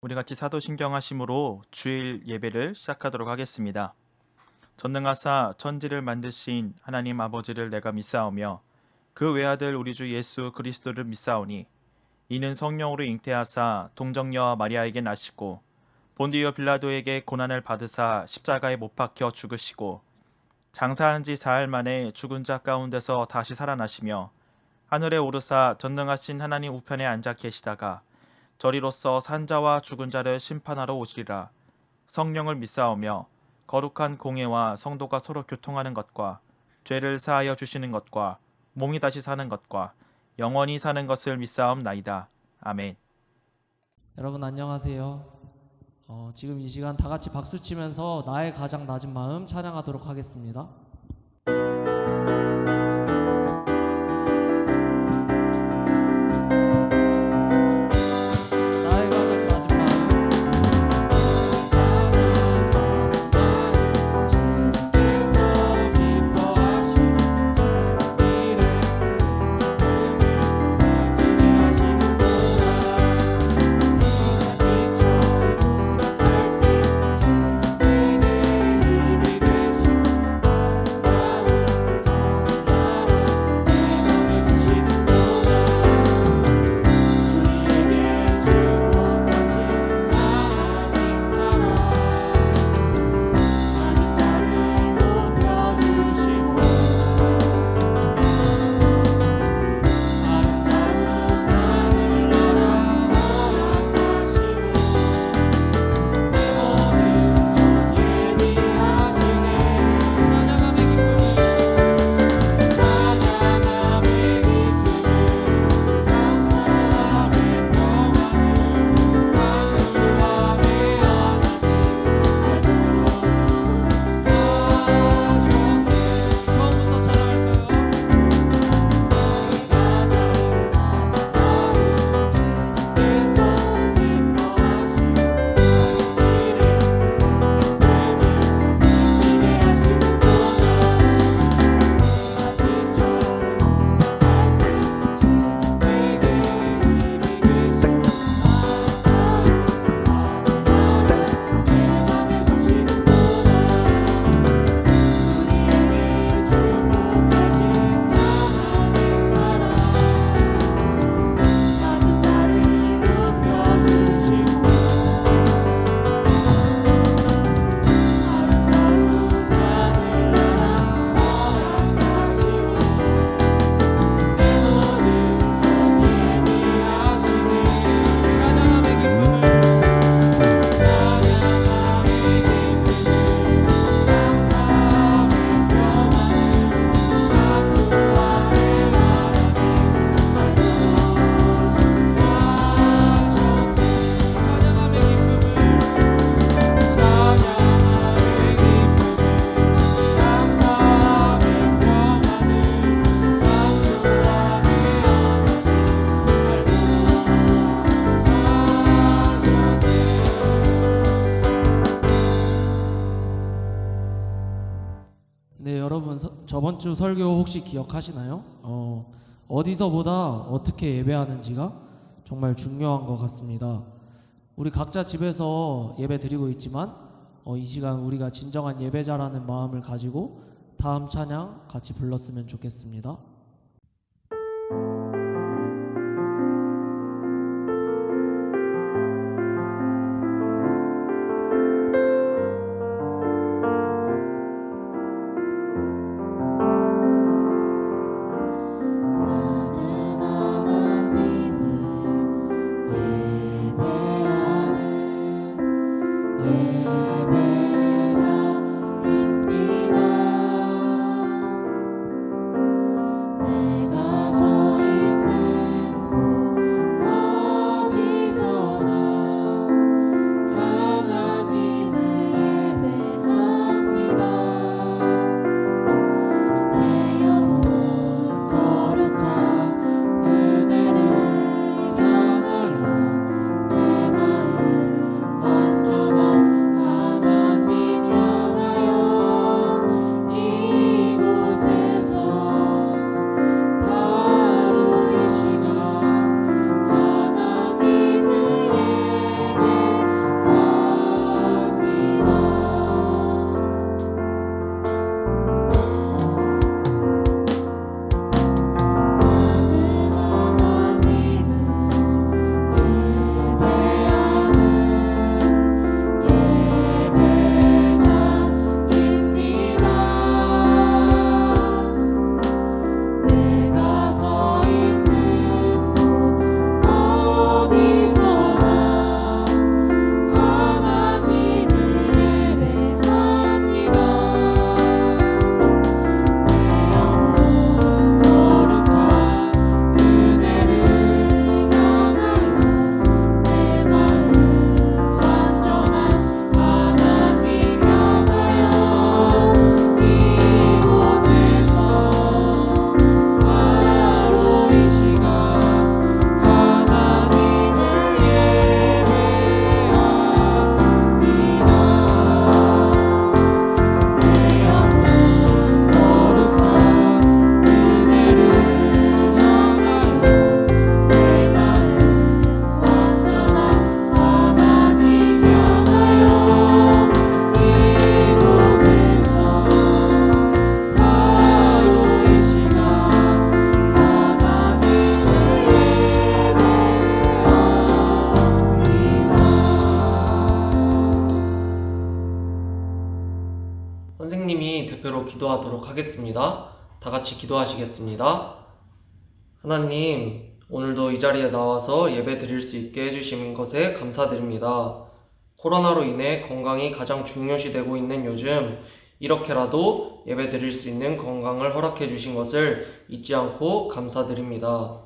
우리 같이 사도신경 하심으로 주일 예배를 시작하도록 하겠습니다. 전능하사 천지를 만드신 하나님 아버지를 내가 믿사오며 그 외아들 우리 주 예수 그리스도를 믿사오니 이는 성령으로 잉태하사 동정녀와 마리아에게 나시고 본디오 빌라도에게 고난을 받으사 십자가에 못 박혀 죽으시고 장사한 지 사흘 만에 죽은 자 가운데서 다시 살아나시며 하늘에 오르사 전능하신 하나님 우편에 앉아 계시다가 저리로서 산자와 죽은 자를 심판하러 오시리라. 성령을 믿사오며 거룩한 공예와 성도가 서로 교통하는 것과 죄를 사하여 주시는 것과 몸이 다시 사는 것과 영원히 사는 것을 믿사옵나이다. 아멘. 여러분 안녕하세요. 지금 이 시간 다 같이 박수 치면서 나의 가장 낮은 마음 찬양하도록 하겠습니다. 나의 가장 낮은 마음 주께서 기뻐하시는 자의 일을 네, 여러분 저번 주 설교 혹시 기억하시나요? 어디서보다 어떻게 예배하는지가 정말 중요한 것 같습니다. 우리 각자 집에서 예배 드리고 있지만 이 시간 우리가 진정한 예배자라는 마음을 가지고 다음 찬양 같이 불렀으면 좋겠습니다. 내가 서 기도하도록 하겠습니다. 다 같이 기도하시겠습니다. 하나님, 오늘도 이 자리에 나와서 예배 드릴 수 있게 해주신 것에 감사드립니다. 코로나로 인해 건강이 가장 중요시되고 있는 요즘, 이렇게라도 예배 드릴 수 있는 건강을 허락해 주신 것을 잊지 않고 감사드립니다.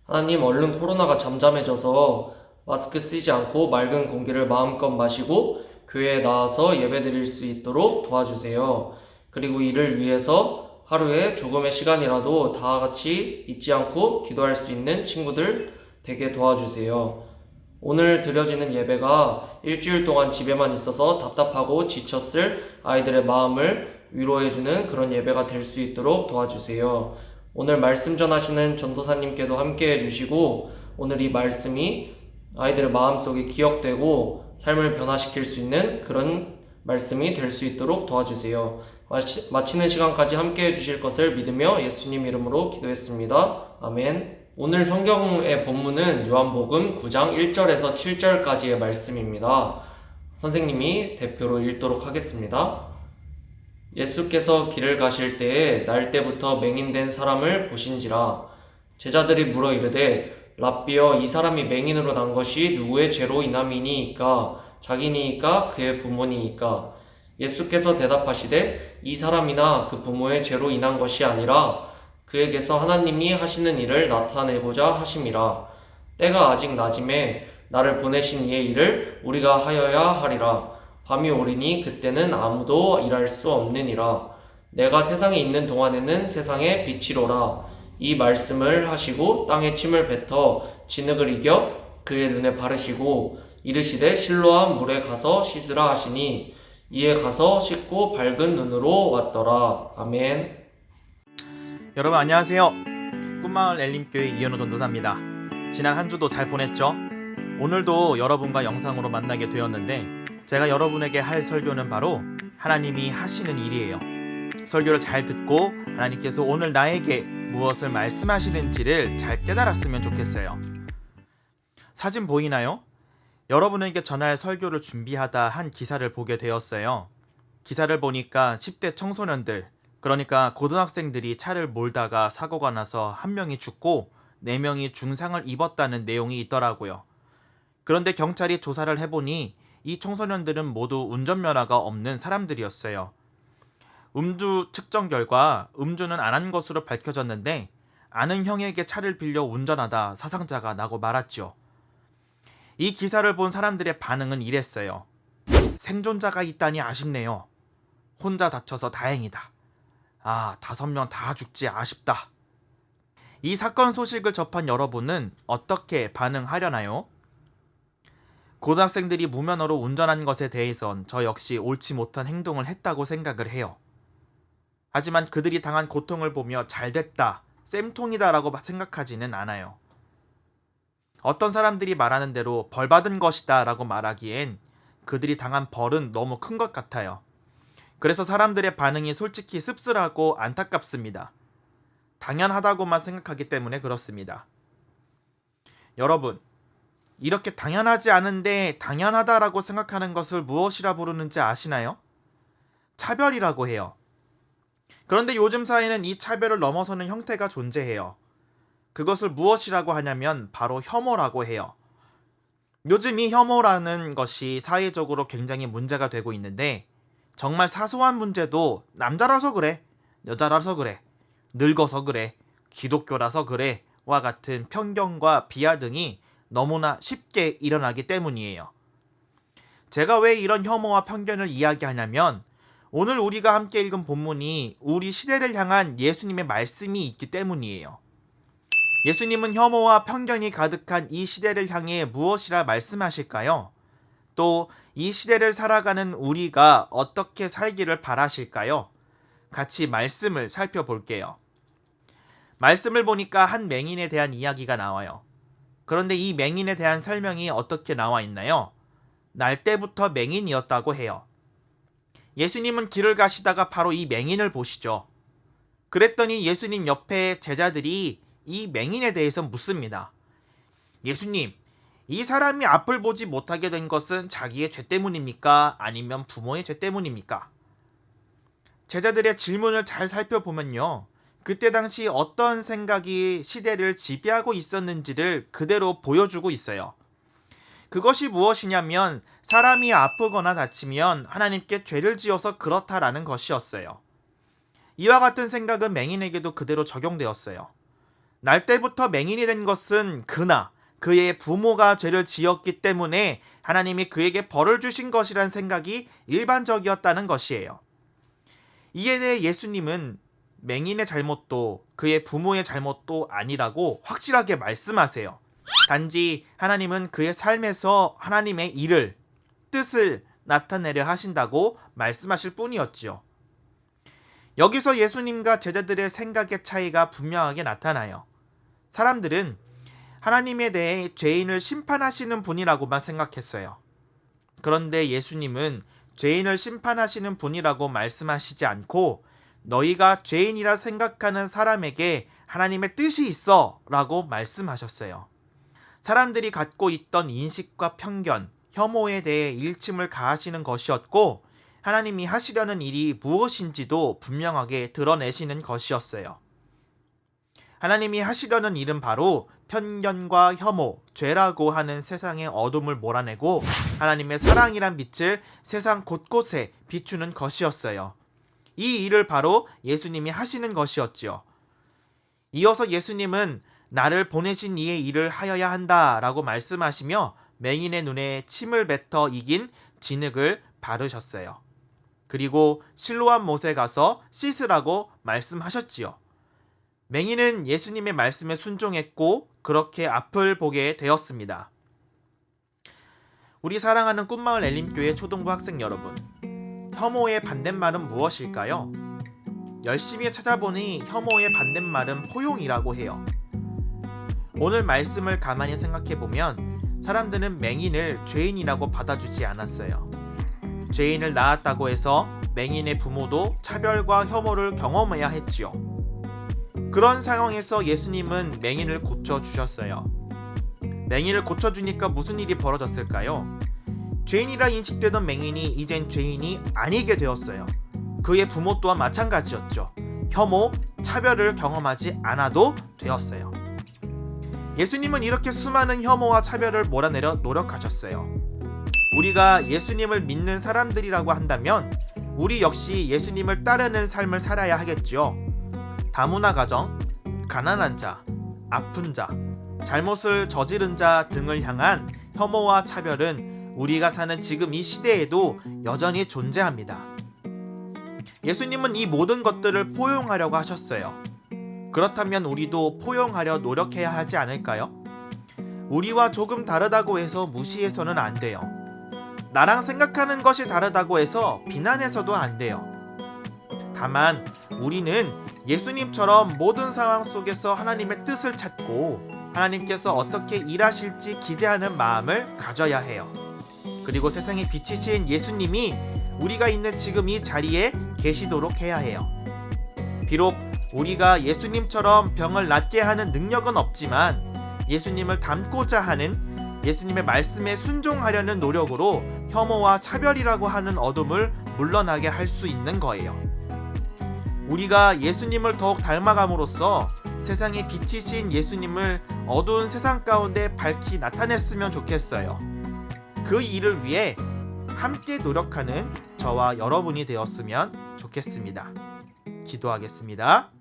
하나님, 얼른 코로나가 잠잠해져서 마스크 쓰지 않고 맑은 공기를 마음껏 마시고 교회에 나와서 예배 드릴 수 있도록 도와주세요. 그리고 이를 위해서 하루에 조금의 시간이라도 다 같이 잊지 않고 기도할 수 있는 친구들 되게 도와주세요. 오늘 드려지는 예배가 일주일 동안 집에만 있어서 답답하고 지쳤을 아이들의 마음을 위로해주는 그런 예배가 될 수 있도록 도와주세요. 오늘 말씀 전하시는 전도사님께도 함께 해주시고 오늘 이 말씀이 아이들의 마음속에 기억되고 삶을 변화시킬 수 있는 그런 말씀이 될 수 있도록 도와주세요. 마치는 시간까지 함께 해주실 것을 믿으며 예수님 이름으로 기도했습니다. 아멘. 오늘 성경의 본문은 요한복음 9장 1절에서 7절까지의 말씀입니다. 선생님이 대표로 읽도록 하겠습니다. 예수께서 길을 가실 때에 날 때부터 맹인된 사람을 보신지라. 제자들이 물어 이르되 랍비여, 이 사람이 맹인으로 난 것이 누구의 죄로 인함이니이까? 자기니이까 그의 부모니이까? 예수께서 대답하시되 이 사람이나 그 부모의 죄로 인한 것이 아니라 그에게서 하나님이 하시는 일을 나타내고자 하심이라. 때가 아직 낮음에 나를 보내신 이의 일을 우리가 하여야 하리라. 밤이 오리니 그때는 아무도 일할 수 없느니라. 내가 세상에 있는 동안에는 세상의 빛이로라. 이 말씀을 하시고 땅에 침을 뱉어 진흙을 이겨 그의 눈에 바르시고 이르시되 실로암 물에 가서 씻으라 하시니 이에 가서 씻고 밝은 눈으로 왔더라. 아멘. 여러분 안녕하세요. 꿈마을 엘림교회 이현우 전도사입니다. 지난 한 주도 잘 보냈죠? 오늘도 여러분과 영상으로 만나게 되었는데 제가 여러분에게 할 설교는 바로 하나님이 하시는 일이에요. 설교를 잘 듣고 하나님께서 오늘 나에게 무엇을 말씀하시는지를 잘 깨달았으면 좋겠어요. 사진 보이나요? 여러분에게 전할 설교를 준비하다 한 기사를 보게 되었어요. 기사를 보니까 10대 청소년들, 그러니까 고등학생들이 차를 몰다가 사고가 나서 한 명이 죽고 4명이 중상을 입었다는 내용이 있더라고요. 그런데 경찰이 조사를 해보니 이 청소년들은 모두 운전면허가 없는 사람들이었어요. 음주 측정 결과 음주는 안 한 것으로 밝혀졌는데 아는 형에게 차를 빌려 운전하다 사상자가 나고 말았죠. 이 기사를 본 사람들의 반응은 이랬어요. 생존자가 있다니 아쉽네요. 혼자 다쳐서 다행이다. 5명 다 죽지 아쉽다. 이 사건 소식을 접한 여러분은 어떻게 반응하려나요? 고등학생들이 무면허로 운전한 것에 대해선 저 역시 옳지 못한 행동을 했다고 생각을 해요. 하지만 그들이 당한 고통을 보며 잘됐다, 쌤통이다 라고 생각하지는 않아요. 어떤 사람들이 말하는 대로 벌받은 것이다 라고 말하기엔 그들이 당한 벌은 너무 큰 것 같아요. 그래서 사람들의 반응이 솔직히 씁쓸하고 안타깝습니다. 당연하다고만 생각하기 때문에 그렇습니다. 여러분, 이렇게 당연하지 않은데 당연하다라고 생각하는 것을 무엇이라 부르는지 아시나요? 차별이라고 해요. 그런데 요즘 사회는 이 차별을 넘어서는 형태가 존재해요. 그것을 무엇이라고 하냐면 바로 혐오라고 해요. 요즘 이 혐오라는 것이 사회적으로 굉장히 문제가 되고 있는데 정말 사소한 문제도 남자라서 그래, 여자라서 그래, 늙어서 그래, 기독교라서 그래 와 같은 편견과 비하 등이 너무나 쉽게 일어나기 때문이에요. 제가 왜 이런 혐오와 편견을 이야기하냐면 오늘 우리가 함께 읽은 본문이 우리 시대를 향한 예수님의 말씀이 있기 때문이에요. 예수님은 혐오와 편견이 가득한 이 시대를 향해 무엇이라 말씀하실까요? 또 이 시대를 살아가는 우리가 어떻게 살기를 바라실까요? 같이 말씀을 살펴볼게요. 말씀을 보니까 한 맹인에 대한 이야기가 나와요. 그런데 이 맹인에 대한 설명이 어떻게 나와 있나요? 날 때부터 맹인이었다고 해요. 예수님은 길을 가시다가 바로 이 맹인을 보시죠. 그랬더니 예수님 옆에 제자들이 이 맹인에 대해서 묻습니다. 예수님, 이 사람이 앞을 보지 못하게 된 것은 자기의 죄 때문입니까? 아니면 부모의 죄 때문입니까? 제자들의 질문을 잘 살펴보면요. 그때 당시 어떤 생각이 시대를 지배하고 있었는지를 그대로 보여주고 있어요. 그것이 무엇이냐면 사람이 아프거나 다치면 하나님께 죄를 지어서 그렇다라는 것이었어요. 이와 같은 생각은 맹인에게도 그대로 적용되었어요. 날 때부터 맹인이 된 것은 그나 그의 부모가 죄를 지었기 때문에 하나님이 그에게 벌을 주신 것이란 생각이 일반적이었다는 것이에요. 이에 대해 예수님은 맹인의 잘못도 그의 부모의 잘못도 아니라고 확실하게 말씀하세요. 단지 하나님은 그의 삶에서 하나님의 일을, 뜻을 나타내려 하신다고 말씀하실 뿐이었지요. 여기서 예수님과 제자들의 생각의 차이가 분명하게 나타나요. 사람들은 하나님에 대해 죄인을 심판하시는 분이라고만 생각했어요. 그런데 예수님은 죄인을 심판하시는 분이라고 말씀하시지 않고 너희가 죄인이라 생각하는 사람에게 하나님의 뜻이 있어 라고 말씀하셨어요. 사람들이 갖고 있던 인식과 편견, 혐오에 대해 일침을 가하시는 것이었고 하나님이 하시려는 일이 무엇인지도 분명하게 드러내시는 것이었어요. 하나님이 하시려는 일은 바로 편견과 혐오, 죄라고 하는 세상의 어둠을 몰아내고 하나님의 사랑이란 빛을 세상 곳곳에 비추는 것이었어요. 이 일을 바로 예수님이 하시는 것이었지요. 이어서 예수님은 나를 보내신 이의 일을 하여야 한다 라고 말씀하시며 맹인의 눈에 침을 뱉어 이긴 진흙을 바르셨어요. 그리고 실로암 못에 가서 씻으라고 말씀하셨지요. 맹인은 예수님의 말씀에 순종했고 그렇게 앞을 보게 되었습니다. 우리 사랑하는 꿈마을 엘림교회 초등부 학생 여러분, 혐오의 반대말은 무엇일까요? 열심히 찾아보니 혐오의 반대말은 포용이라고 해요. 오늘 말씀을 가만히 생각해보면 사람들은 맹인을 죄인이라고 받아주지 않았어요. 죄인을 낳았다고 해서 맹인의 부모도 차별과 혐오를 경험해야 했지요. 그런 상황에서 예수님은 맹인을 고쳐주셨어요. 맹인을 고쳐주니까 무슨 일이 벌어졌을까요? 죄인이라 인식되던 맹인이 이젠 죄인이 아니게 되었어요. 그의 부모 또한 마찬가지였죠. 혐오, 차별을 경험하지 않아도 되었어요. 예수님은 이렇게 수많은 혐오와 차별을 몰아내려 노력하셨어요. 우리가 예수님을 믿는 사람들이라고 한다면 우리 역시 예수님을 따르는 삶을 살아야 하겠죠. 다문화 가정, 가난한 자, 아픈 자, 잘못을 저지른 자 등을 향한 혐오와 차별은 우리가 사는 지금 이 시대에도 여전히 존재합니다. 예수님은 이 모든 것들을 포용하려고 하셨어요. 그렇다면 우리도 포용하려 노력해야 하지 않을까요? 우리와 조금 다르다고 해서 무시해서는 안 돼요. 나랑 생각하는 것이 다르다고 해서 비난해서도 안 돼요. 다만 우리는 예수님처럼 모든 상황 속에서 하나님의 뜻을 찾고 하나님께서 어떻게 일하실지 기대하는 마음을 가져야 해요. 그리고 세상에 비치신 예수님이 우리가 있는 지금 이 자리에 계시도록 해야 해요. 비록 우리가 예수님처럼 병을 낫게 하는 능력은 없지만 예수님을 닮고자 하는 예수님의 말씀에 순종하려는 노력으로 혐오와 차별이라고 하는 어둠을 물러나게 할 수 있는 거예요. 우리가 예수님을 더욱 닮아감으로써 세상에 비치신 예수님을 어두운 세상 가운데 밝히 나타냈으면 좋겠어요. 그 일을 위해 함께 노력하는 저와 여러분이 되었으면 좋겠습니다. 기도하겠습니다.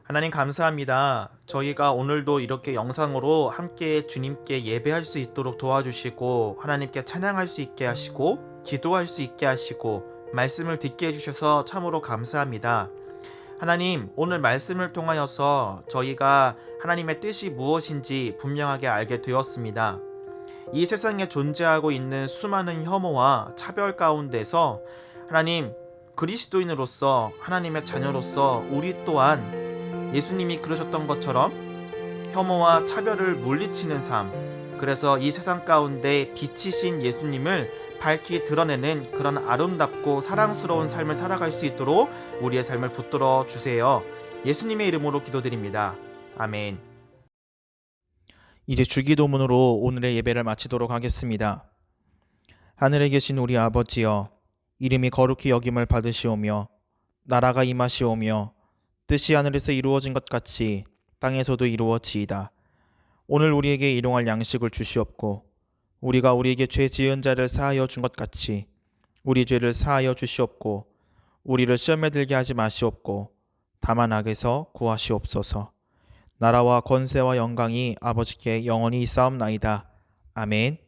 하나님 감사합니다. 저희가 오늘도 이렇게 영상으로 함께 주님께 예배할 수 있도록 도와주시고 하나님께 찬양할 수 있게 하시고 기도할 수 있게 하시고 말씀을 듣게 해주셔서 참으로 감사합니다. 하나님, 오늘 말씀을 통하여서 저희가 하나님의 뜻이 무엇인지 분명하게 알게 되었습니다. 이 세상에 존재하고 있는 수많은 혐오와 차별 가운데서 하나님, 그리스도인으로서 하나님의 자녀로서 우리 또한 예수님이 그러셨던 것처럼 혐오와 차별을 물리치는 삶, 그래서 이 세상 가운데 빛이신 예수님을 밝히 드러내는 그런 아름답고 사랑스러운 삶을 살아갈 수 있도록 우리의 삶을 붙들어 주세요. 예수님의 이름으로 기도드립니다. 아멘. 이제 주기도문으로 오늘의 예배를 마치도록 하겠습니다. 하늘에 계신 우리 아버지여, 이름이 거룩히 여김을 받으시오며 나라가 임하시오며 뜻이 하늘에서 이루어진 것 같이 땅에서도 이루어지이다. 오늘 우리에게 일용할 양식을 주시옵고 우리가 우리에게 죄 지은 자를 사하여 준 것 같이 우리 죄를 사하여 주시옵고 우리를 시험에 들게 하지 마시옵고 다만 악에서 구하시옵소서. 나라와 권세와 영광이 아버지께 영원히 있사옵나이다. 아멘.